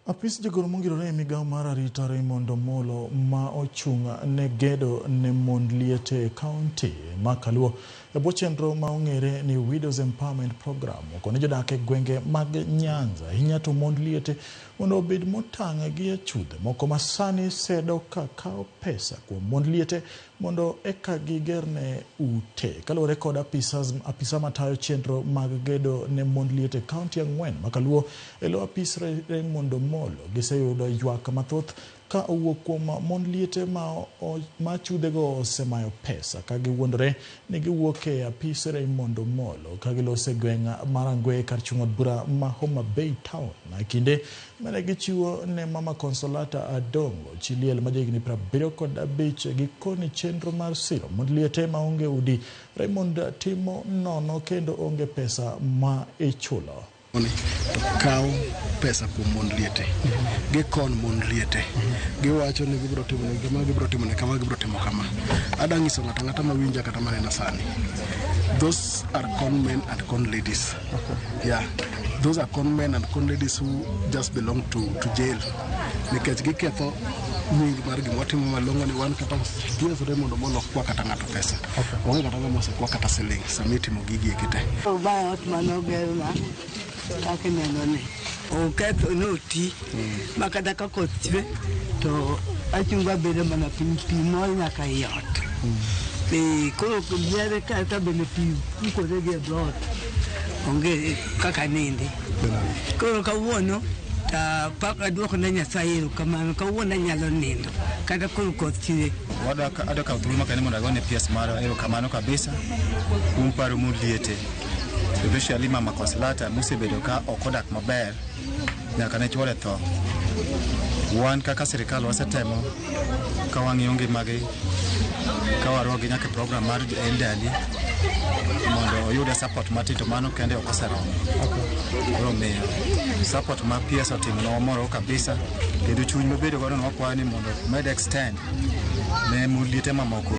Apis jagoro mongirore migao mar arita Raymond Omolo ma ochung' ne gedo ne mond liete kaunti ma Kaluo e bwo chenro ma ong'ere ni Widows Empowerment Program okone jodak e gwenge mag Nyanza ahinya to mond liete mondo obed motang' gi achudhe moko ma sani sedo ka kao pesa kuom mond liete mondo eka gigerne ute. Kaluwore kod apisa matayo chenro mag gedo ne mond liete kaunti 4 ma Kaluo elo apis Raymond Omolo giseyudo ywak mathoth ka owuok kuom mond liete ma chudhego osemayo pesa ka giwuondore ni giwuok e apis Raymond Omolo ka gilose gweng' mar Angwe kar chung' od bura ma Homa Bay Town na kinde mane gichiwo ne Mama Consolata Adongo Chiliel ma jahigni 75 gikoni chenro mar siro mond liete ma onge udi. Raymond timo nono kendo onge pesa ma ichulo. Kaw pesa kuom mond liete gikon mond liete giwacho ni gibiro timo gima gibiro timo kama gibiro timo kama. Adangiso ng'ata mawinja kata manena sani. Those are con men and con ladies. Yeah, those are con men and con ladies who just belong to jail. Nikech giketho nying mar gima timo malongo ni wan kata Widows Raymond Omolo kwa kata ng'ato pesa. Onge kata ng'ama kwa kata siling samiti mogigi ekite. Ba ot manogerna kaka nenone oketho noti makata ka koth chwe to achunga bedo mana pi mol nyaka yot koro kuliere kata bende pi ukore gi blot onge kaka nindi koro kawuono ta paka duoko na Nyasaye kamano kawuono nyalo nindo kata koro koth chwe wada ka thuolo makane mondo agone pies mar kamano kabisa paro mond liete especially Mama Consolata mosebedo ka okodak maber nyaka ne chwore tho. Wan kaka sirikal wasetemo ka wang'iyo ngimagi ka warogi nyaka program mar Eldali mondo oyude support matito mano kende ok oseromo. Koro miyo support ma PS otimo no moro kabisa kendo chuny mobedo godo no kwani mondo med extend ne mond liete mamoko.